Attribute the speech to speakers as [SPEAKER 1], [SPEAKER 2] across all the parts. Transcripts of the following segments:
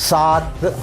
[SPEAKER 1] 7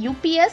[SPEAKER 2] UPS,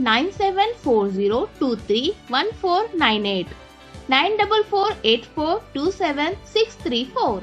[SPEAKER 2] 9740231498 9448427634।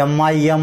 [SPEAKER 1] MIM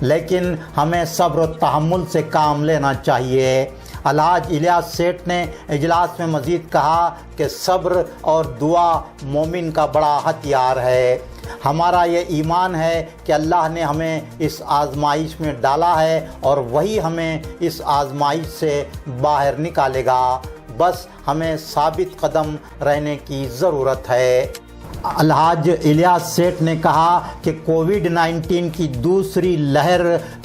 [SPEAKER 1] لیکن ہمیں صبر و تحمل سے کام لینا چاہیے۔ الحاج الیاس سیٹھ نے اجلاس میں مزید کہا کہ صبر اور دعا مومن کا بڑا ہتھیار ہے۔ ہمارا یہ ایمان ہے کہ اللہ نے ہمیں اس آزمائش میں ڈالا ہے اور وہی ہمیں اس آزمائش سے باہر نکالے گا، بس ہمیں ثابت قدم رہنے کی ضرورت ہے۔ الحاج الیاس سیٹھ نے کہا کہ کووڈ-19 کی دوسری لہر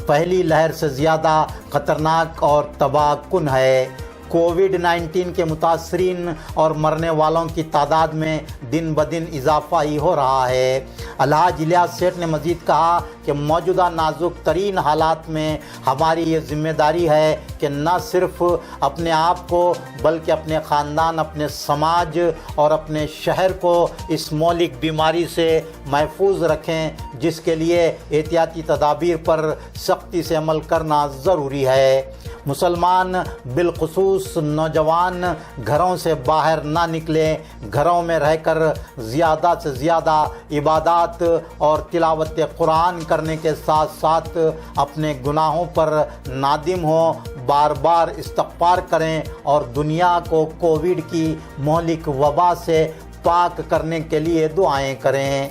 [SPEAKER 1] پہلی لہر سے زیادہ خطرناک اور تباہ کن ہے۔ کووڈ-19 کے متاثرین اور مرنے والوں کی تعداد میں دن بدن اضافہ ہی ہو رہا ہے۔ الحاج الیاس سیٹھ نے مزید کہا کہ موجودہ نازک ترین حالات میں ہماری یہ ذمہ داری ہے کہ نہ صرف اپنے آپ کو بلکہ اپنے خاندان، اپنے سماج اور اپنے شہر کو اس مہلک بیماری سے محفوظ رکھیں، جس کے لیے احتیاطی تدابیر پر سختی سے عمل کرنا ضروری ہے۔ مسلمان بالخصوص نوجوان گھروں سے باہر نہ نکلیں، گھروں میں رہ کر زیادہ سے زیادہ عبادات اور تلاوت قرآن کرنے کے ساتھ ساتھ اپنے گناہوں پر نادم ہوں، بار بار استغفار کریں اور دنیا کو کووڈ کی مہلک وبا سے پاک کرنے کے لیے دعائیں کریں۔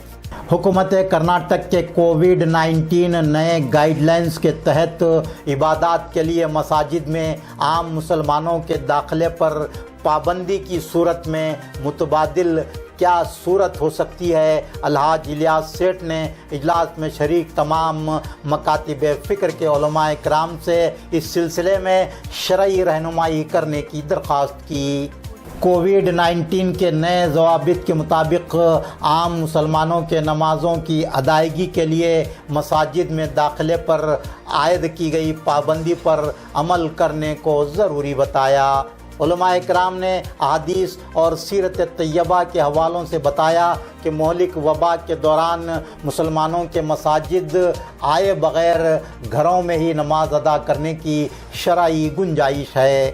[SPEAKER 1] حکومت کرناٹک کے کووڈ-19 نئے گائیڈ لائنز کے تحت عبادات کے لیے مساجد میں عام مسلمانوں کے داخلے پر پابندی کی صورت میں متبادل کیا صورت ہو سکتی ہے؟ الحاج الیاس سیٹھ نے اجلاس میں شریک تمام مکاتب فکر کے علماء کرام سے اس سلسلے میں شرعی رہنمائی کرنے کی درخواست کی۔ کووڈ-19 کے نئے ضوابط کے مطابق عام مسلمانوں کے نمازوں کی ادائیگی کے لیے مساجد میں داخلے پر عائد کی گئی پابندی پر عمل کرنے کو ضروری بتایا۔ علماء کرام نے احادیث اور سیرت طیبہ کے حوالوں سے بتایا کہ مہلک وبا کے دوران مسلمانوں کے مساجد آئے بغیر گھروں میں ہی نماز ادا کرنے کی شرعی گنجائش ہے۔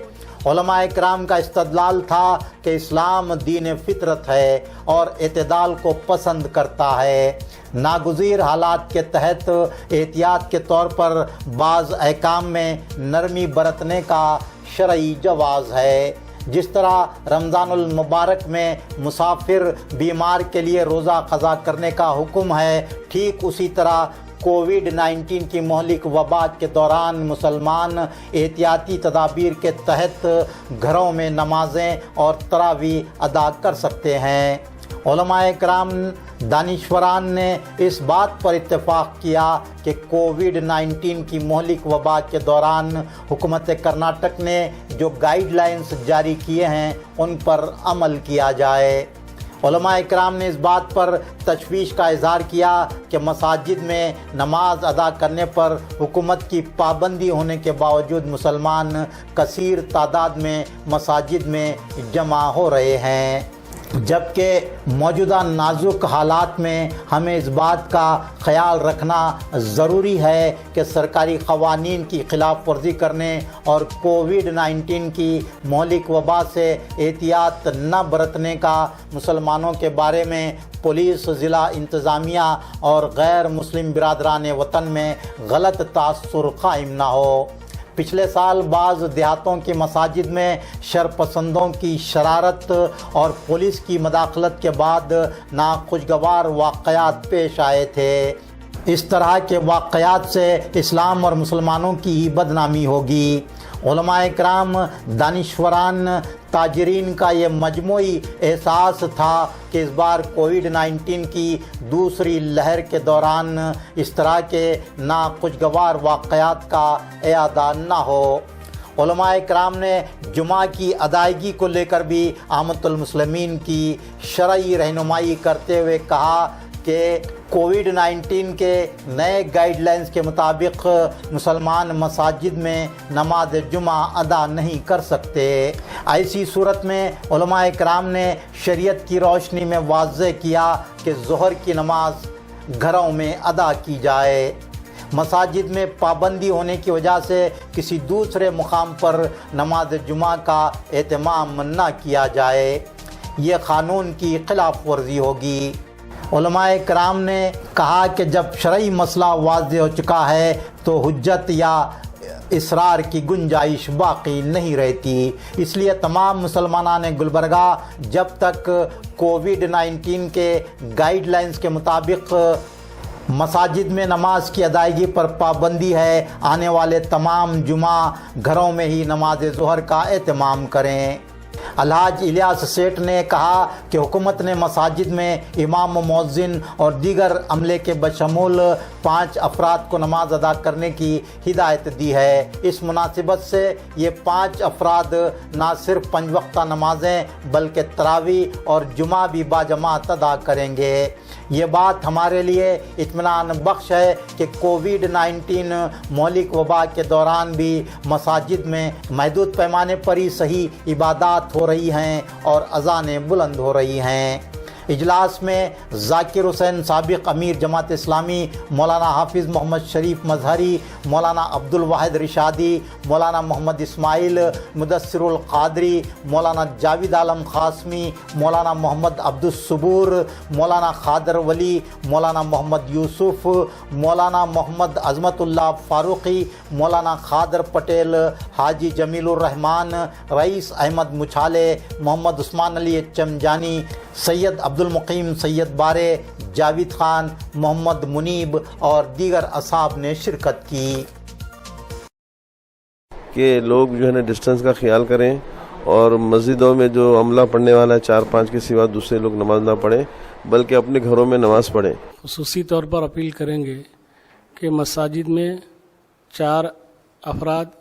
[SPEAKER 1] علماء کرام کا استدلال تھا کہ اسلام دین فطرت ہے اور اعتدال کو پسند کرتا ہے۔ ناگزیر حالات کے تحت احتیاط کے طور پر بعض احکام میں نرمی برتنے کا شرعی جواز ہے۔ جس طرح رمضان المبارک میں مسافر بیمار کے لیے روزہ قضا کرنے کا حکم ہے، ٹھیک اسی طرح کووڈ-19 کی مہلک وبا کے دوران مسلمان احتیاطی تدابیر کے تحت گھروں میں نمازیں اور تراویح ادا کر سکتے ہیں۔ علماء کرام دانشوران نے اس بات پر اتفاق کیا کہ کووڈ-19 کی مہلک وبا کے دوران حکومت کرناٹک نے جو گائیڈ لائنز جاری کیے ہیں ان پر عمل کیا جائے۔ علماء کرام نے اس بات پر تشویش کا اظہار کیا کہ مساجد میں نماز ادا کرنے پر حکومت کی پابندی ہونے کے باوجود مسلمان کثیر تعداد میں مساجد میں جمع ہو رہے ہیں، جبکہ موجودہ نازک حالات میں ہمیں اس بات کا خیال رکھنا ضروری ہے کہ سرکاری قوانین کی خلاف ورزی کرنے اور کووڈ-19 کی مہلک وبا سے احتیاط نہ برتنے کا مسلمانوں کے بارے میں پولیس، ضلع انتظامیہ اور غیر مسلم برادران وطن میں غلط تاثر قائم نہ ہو۔ پچھلے سال بعض دیہاتوں کی مساجد میں شرپسندوں کی شرارت اور پولیس کی مداخلت کے بعد ناخوشگوار واقعات پیش آئے تھے۔ اس طرح کے واقعات سے اسلام اور مسلمانوں کی بدنامی ہوگی۔ علماء کرام، دانشوران، تاجرین کا یہ مجموعی احساس تھا کہ اس بار کووڈ-19 کی دوسری لہر کے دوران اس طرح کے ناخوشگوار واقعات کا اعادہ نہ ہو۔ علماء کرام نے جمعہ کی ادائیگی کو لے کر بھی عامۃ المسلمین کی شرعی رہنمائی کرتے ہوئے کہا کہ کووڈ-19 کے نئے گائیڈ لائنز کے مطابق مسلمان مساجد میں نماز جمعہ ادا نہیں کر سکتے۔ ایسی صورت میں علماء کرام نے شریعت کی روشنی میں واضح کیا کہ ظہر کی نماز گھروں میں ادا کی جائے۔ مساجد میں پابندی ہونے کی وجہ سے کسی دوسرے مقام پر نماز جمعہ کا اہتمام نہ کیا جائے، یہ قانون کی خلاف ورزی ہوگی۔ علماء کرام نے کہا کہ جب شرعی مسئلہ واضح ہو چکا ہے تو حجت یا اصرار کی گنجائش باقی نہیں رہتی۔ اس لیے تمام مسلمانان گلبرگہ جب تک کووڈ-19 کے گائیڈ لائنز کے مطابق مساجد میں نماز کی ادائیگی پر پابندی ہے، آنے والے تمام جمعہ گھروں میں ہی نماز ظہر کا اہتمام کریں۔ الحاج الیاس سیٹھ نے کہا کہ حکومت نے مساجد میں امام و مؤذن اور دیگر عملے کے بشمول 5 افراد کو نماز ادا کرنے کی ہدایت دی ہے۔ اس مناسبت سے یہ 5 افراد نہ صرف 5 وقتہ نمازیں بلکہ تراویح اور جمعہ بھی باجماعت ادا کریں گے۔ یہ بات ہمارے لیے اطمینان بخش ہے کہ کووڈ-19 مہلک وبا کے دوران بھی مساجد میں محدود پیمانے پر ہی صحیح عبادات ہو رہی ہیں اور اذانیں بلند ہو رہی ہیں۔ اجلاس میں ذاکر حسین سابق امیر جماعت اسلامی، مولانا حافظ محمد شریف مظہری، مولانا عبد الواحد رشادی، مولانا محمد اسماعیل، مدثر القادری، مولانا جاوید عالم قاسمی، مولانا محمد عبد الصبور، مولانا خادر ولی، مولانا محمد یوسف، مولانا محمد عظمت اللہ فاروقی، مولانا خادر پٹیل، حاجی جمیل الرحمان، رئیس احمد مچھالے، محمد عثمان علی چمجانی، سید عبد المقیم سید بارے، جاوید خان، محمد منیب اور دیگر اصحاب نے شرکت کی۔
[SPEAKER 3] کہ لوگ جو ہے نا ڈسٹنس کا خیال کریں اور مسجدوں میں جو عملہ پڑھنے والا ہے 4-5 کے سوا دوسرے لوگ نماز نہ پڑھیں بلکہ اپنے گھروں میں نماز پڑھیں۔
[SPEAKER 4] خصوصی طور پر اپیل کریں گے کہ مساجد میں 4 افراد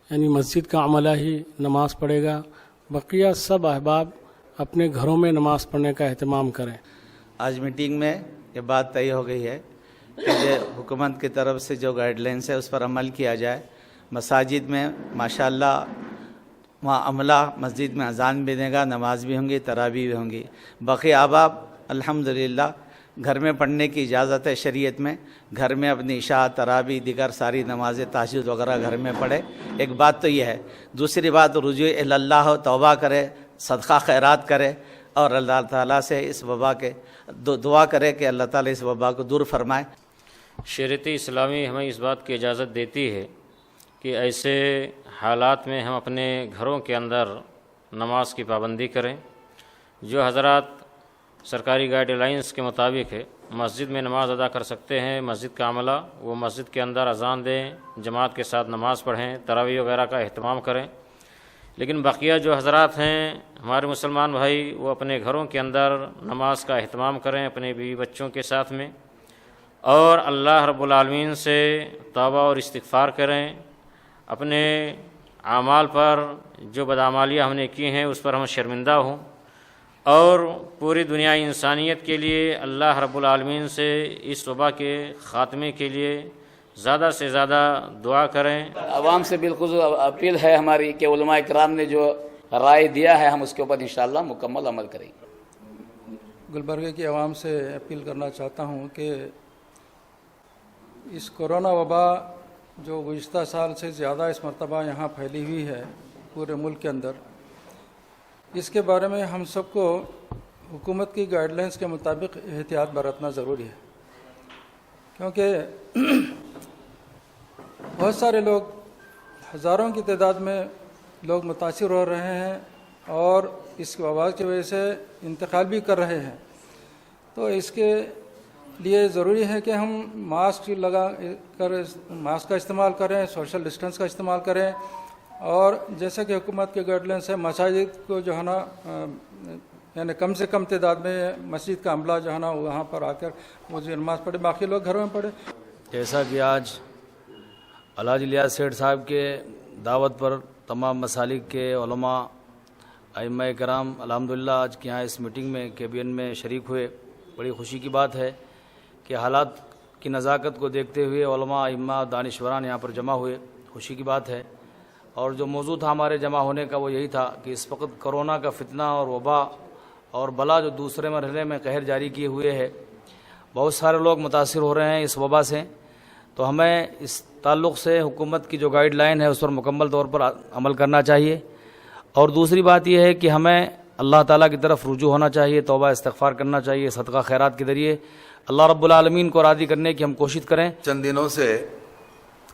[SPEAKER 4] یعنی مسجد کا عملہ ہی نماز پڑھے گا، بقیہ سب احباب اپنے گھروں میں نماز پڑھنے کا اہتمام کریں۔
[SPEAKER 5] آج میٹنگ میں یہ بات طے ہو گئی ہے کہ حکومت کی طرف سے جو گائیڈ لائنس ہے اس پر عمل کیا جائے۔ مساجد میں ماشاءاللہ وہاں عملہ مسجد میں اذان بھی دے گا، نماز بھی ہوں گی، تراویح بھی ہوں گی۔ باقی احباب الحمدللہ گھر میں پڑھنے کی اجازت ہے شریعت میں، گھر میں اپنی عشاء، تراویح، دیگر ساری نمازیں، تہجد وغیرہ گھر میں پڑھے۔ ایک بات تو یہ ہے۔ دوسری بات رجوع اللہ ہو، توبہ کرے، صدقہ خیرات کرے اور اللہ تعالیٰ سے اس وبا کے دعا کرے کہ اللہ تعالیٰ اس وبا کو دور فرمائے۔
[SPEAKER 6] شریعت اسلامی ہمیں اس بات کی اجازت دیتی ہے کہ ایسے حالات میں ہم اپنے گھروں کے اندر نماز کی پابندی کریں۔ جو حضرات سرکاری گائیڈ لائنس کے مطابق ہے مسجد میں نماز ادا کر سکتے ہیں، مسجد کا عملہ وہ مسجد کے اندر اذان دیں، جماعت کے ساتھ نماز پڑھیں، تراویح وغیرہ کا اہتمام کریں۔ لیکن بقیہ جو حضرات ہیں ہمارے مسلمان بھائی وہ اپنے گھروں کے اندر نماز کا اہتمام کریں اپنے بیوی بچوں کے ساتھ میں، اور اللہ رب العالمین سے توبہ اور استغفار کریں۔ اپنے اعمال پر جو بدعمالیاں ہم نے کی ہیں اس پر ہم شرمندہ ہوں، اور پوری دنیا انسانیت کے لیے اللہ رب العالمین سے اس وبا کے خاتمے کے لیے زیادہ سے زیادہ دعا کریں۔
[SPEAKER 7] عوام سے بالخصوص اپیل ہے ہماری کہ علماء اکرام نے جو رائے دیا ہے ہم اس کے اوپر انشاءاللہ مکمل عمل کریں گے۔
[SPEAKER 8] گلبرگہ کی عوام سے اپیل کرنا چاہتا ہوں کہ اس کورونا وبا جو گزشتہ سال سے زیادہ اس مرتبہ یہاں پھیلی ہوئی ہے پورے ملک کے اندر، اس کے بارے میں ہم سب کو حکومت کی گائیڈ لائنس کے مطابق احتیاط برتنا ضروری ہے، کیونکہ بہت سارے لوگ، ہزاروں کی تعداد میں لوگ متاثر ہو رہے ہیں اور اس وبا کی وجہ سے انتقال بھی کر رہے ہیں۔ تو اس کے لیے ضروری ہے کہ ہم ماسک لگا کر ماسک کا استعمال کریں، سوشل ڈسٹنس کا استعمال کریں، اور جیسا کہ حکومت کے گائیڈ لائنس ہے مساجد کو جو ہے نا یعنی کم سے کم تعداد میں مسجد کا عملہ جو ہے نا وہاں پر آ کر وہ نماز پڑھے، باقی لوگ گھروں میں پڑھے۔
[SPEAKER 7] جیسا کہ آج الحاج الیاس سیٹھ صاحب کے دعوت پر تمام مسالک کے علماء، ائمہ کرام الحمدللہ آج کے یہاں اس میٹنگ میں کیبین میں شریک ہوئے، بڑی خوشی کی بات ہے کہ حالات کی نزاکت کو دیکھتے ہوئے علماء، ائمہ، دانشوران یہاں پر جمع ہوئے، خوشی کی بات ہے۔ اور جو موضوع تھا ہمارے جمع ہونے کا وہ یہی تھا کہ اس وقت کرونا کا فتنہ اور وبا اور بلا جو دوسرے مرحلے میں قہر جاری کیے ہوئے ہے، بہت سارے لوگ متاثر ہو رہے ہیں اس وبا سے، تو ہمیں اس تعلق سے حکومت کی جو گائیڈ لائن ہے اس پر مکمل طور پر عمل کرنا چاہیے۔ اور دوسری بات یہ ہے کہ ہمیں اللہ تعالیٰ کی طرف رجوع ہونا چاہیے، توبہ استغفار کرنا چاہیے، صدقہ خیرات کے ذریعے اللہ رب العالمین کو راضی کرنے کی ہم کوشش کریں۔
[SPEAKER 9] چند دنوں سے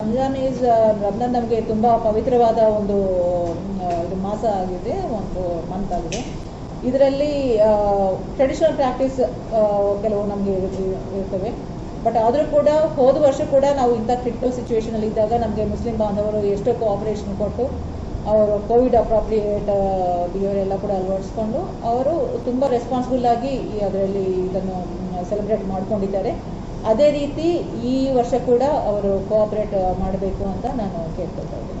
[SPEAKER 10] ರಂಜಾನ್ ನಮಗೆ ತುಂಬ ಪವಿತ್ರವಾದ ಒಂದು ಮಾಸ ಆಗಿದೆ, ಒಂದು ಮಂತ್ ಆಗಿದೆ. ಇದರಲ್ಲಿ ಟ್ರೆಡಿಷನಲ್ ಪ್ರಾಕ್ಟೀಸ್ ಕೆಲವು ನಮಗೆ ಇರ್ತವೆ. ಬಟ್ ಆದರೂ ಕೂಡ ಹೋದ ವರ್ಷ ಕೂಡ ನಾವು ಇಂಥ ಕ್ರಿಟಿಕಲ್ ಸಿಚುವೇಷನಲ್ಲಿ ಇದ್ದಾಗ ನಮಗೆ ಮುಸ್ಲಿಂ ಬಾಂಧವರು ಎಷ್ಟೋ ಕೋಆಪರೇಷನ್ ಕೊಟ್ಟು ಅವರು ಕೋವಿಡ್ ಅಪ್ರಾಪ್ರಿಯೇಟ್ ಬಿಹೇವಿಯರ್ ಎಲ್ಲ ಕೂಡ ಅಳವಡಿಸ್ಕೊಂಡು ಅವರು ತುಂಬ ರೆಸ್ಪಾನ್ಸಿಬಲ್ ಆಗಿ ಅದರಲ್ಲಿ ಇದನ್ನು ಸೆಲೆಬ್ರೇಟ್ ಮಾಡ್ಕೊಂಡಿದ್ದಾರೆ. ಅದೇ ರೀತಿ ಈ ವರ್ಷ ಕೂಡ ಅವರು ಕೋಆಪರೇಟ್ ಮಾಡಬೇಕು ಅಂತ ನಾನು ಕೇಳ್ಕೊಳ್ತಾ ಇದ್ದೀನಿ.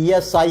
[SPEAKER 1] ESI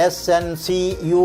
[SPEAKER 1] SNCU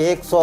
[SPEAKER 1] 100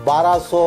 [SPEAKER 1] 1200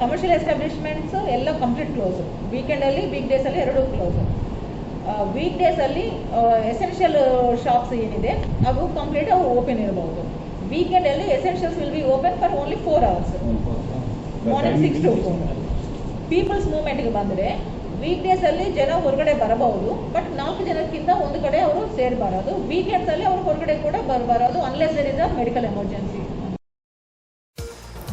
[SPEAKER 10] ಕಮರ್ಷಿಯಲ್ ಎಸ್ಟಾಬ್ಲಿಷ್ಮೆಂಟ್ಸ್ ಎಲ್ಲ ಕಂಪ್ಲೀಟ್ ಕ್ಲೋಸ್, ವೀಕೆಂಡಲ್ಲಿ ವೀಕ್ ಡೇಸಲ್ಲಿ ಎರಡೂ ಕ್ಲೋಸ್. ವೀಕ್ ಡೇಸಲ್ಲಿ ಎಸೆನ್ಷಿಯಲ್ ಶಾಪ್ಸ್ ಏನಿದೆ ಅದು ಕಂಪ್ಲೀಟ್ ಅವು ಓಪನ್ ಇರಬಹುದು. ವೀಕೆಂಡಲ್ಲಿ essentials will be open for only 4 hours, morning 6 to 4. Peoples ಮೂವ್ಮೆಂಟ್ಗೆ ಬಂದರೆ ವೀಕ್ ಡೇಸಲ್ಲಿ ಜನ ಹೊರಗಡೆ ಬರಬಹುದು, ಬಟ್ 4 ಜನಕ್ಕಿಂತ ಒಂದು ಕಡೆ ಅವರು ಸೇರಬಾರದು. ವೀಕೆಂಡ್ಸಲ್ಲಿ ಅವರು ಹೊರಗಡೆ ಕೂಡ ಬರಬಾರದು unless there is a medical emergency.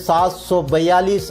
[SPEAKER 1] 742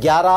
[SPEAKER 1] 11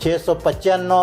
[SPEAKER 1] 695,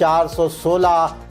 [SPEAKER 1] 416,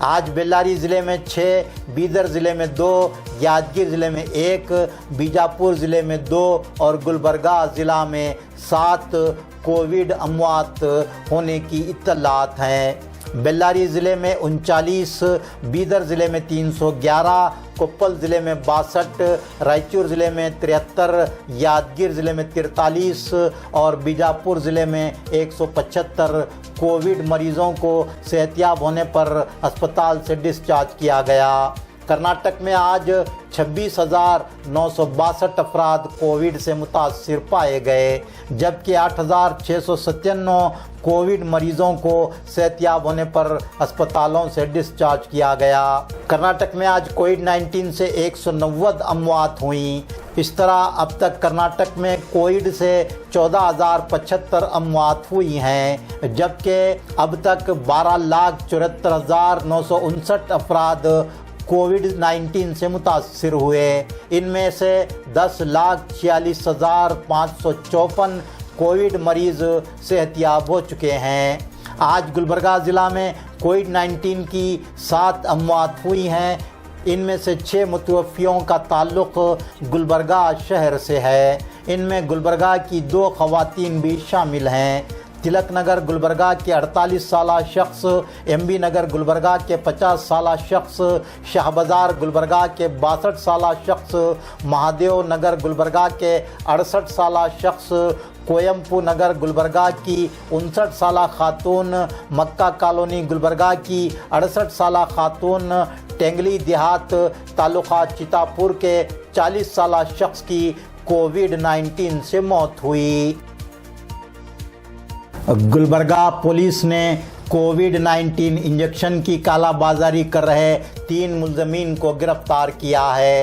[SPEAKER 1] آج بیلاری ضلع میں 6, بیدر ضلع میں 2, یادگیر ضلع میں 1, بیجاپور ضلع میں 2 اور گلبرگہ ضلع میں 7 کووڈ اموات ہونے کی اطلاعات ہیں۔ بیلاری ضلع میں 39, بیدر ضلع میں 311, کوپل ضلع میں 62, رائچور ضلع میں 73, یادگیر ضلع میں 43 اور بیجاپور ضلع میں 175 کووڈ مریضوں کو صحتیاب ہونے پر اسپتال سے ڈسچارج کیا گیا۔ کرناٹک میں آج 26,962 افراد کووڈ سے متاثر پائے گئے، جبکہ 8,697 کووڈ مریضوں کو صحتیاب ہونے پر اسپتالوں سے ڈسچارج کیا گیا۔ کرناٹک میں آج کووڈ-19 سے 190 اموات ہوئیں۔ اس طرح اب تک کرناٹک میں کووڈ سے 14,075 اموات ہوئی ہیں، جبکہ اب تک 12,74,959 افراد کووڈ-19 سے متاثر ہوئے۔ ان میں سے 10,46,554 کووڈ مریض صحتیاب ہو چکے ہیں۔ آج گلبرگہ ضلع میں کووڈ-19 کی 7 اموات ہوئی ہیں۔ ان میں سے 6 متوفیوں کا تعلق گلبرگہ شہر سے ہے۔ ان میں گلبرگہ کی 2 خواتین بھی شامل ہیں۔ تلک نگر گلبرگہ کے 48 سالہ شخص، ایم بی نگر گلبرگہ کے 50 سالہ شخص، شاہ بازار گلبرگہ کے 62 سالہ شخص، مہادیو نگر گلبرگہ کے 68 سالہ شخص، کویمپو نگر گلبرگہ کی 59 سالہ خاتون، مکہ کالونی گلبرگہ کی 68 سالہ خاتون، ٹینگلی دیہات تعلقہ چیتاپور کے 40 سالہ شخص کی کووڈ-19 سے موت ہوئی۔ گلبرگہ پولیس نے کووڈ-19 انجیکشن کی کالا بازاری کر رہے 3 ملزمین کو گرفتار کیا ہے۔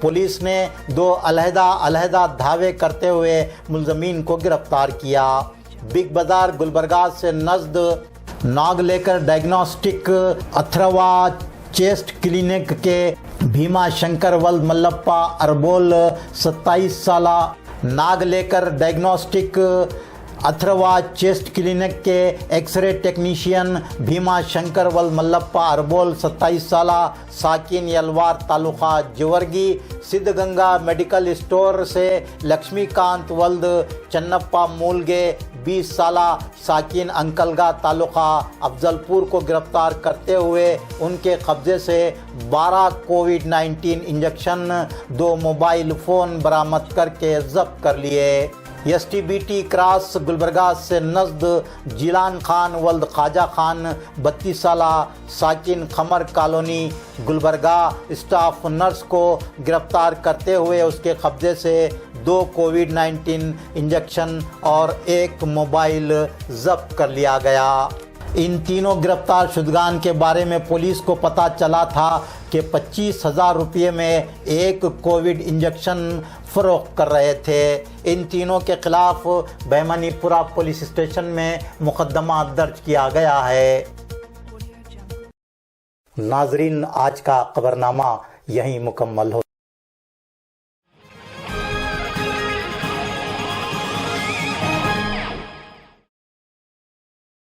[SPEAKER 1] پولیس نے 2 علیحدہ دعوے کرتے ہوئے ملزمین کو گرفتار کیا۔ بگ بازار گلبرگہ سے نزد ناگ لیکر ڈائگنوسٹک اتھروا چیسٹ کلینک کے بھیما شنکر ولد ملپا اربول 27 سالہ، ناگ لیکر ڈائگنوسٹک اتھروا چیسٹ کلینک کے X ray technician Bhima Shankar ولد ملپا اربول 27 سالہ، ساکن یلوار تعلقہ جورگی، سدھ گنگا میڈیکل اسٹور سے لکشمی کانت ولد چنپا مولگے 20 سالہ، ساکن انکلگا تعلقہ افضل پور کو گرفتار کرتے ہوئے ان کے قبضے سے 12 کووڈ-19 انجیکشن، 2 موبائل فون برآمد کر کے ضبط کر لیے۔ S T B T cross Gulbarga سے نزد جیلان خان ولد خواجہ خان 32 سالہ، ساکن خمر کالونی گلبرگہ اسٹاف نرس کو گرفتار کرتے ہوئے اس کے قبضے سے 2 کووڈ-19 انجیکشن اور 1 موبائل ضبط کر لیا گیا۔ ان تینوں گرفتار شدگان کے بارے میں پولیس کو پتہ چلا تھا کہ 25,000 روپے میں 1 کووڈ انجیکشن فروخت کر رہے تھے۔ ان تینوں کے خلاف بہمنی پورہ پولیس اسٹیشن میں مقدمہ درج کیا گیا ہے۔ ناظرین، آج کا خبرنامہ یہیں مکمل ہو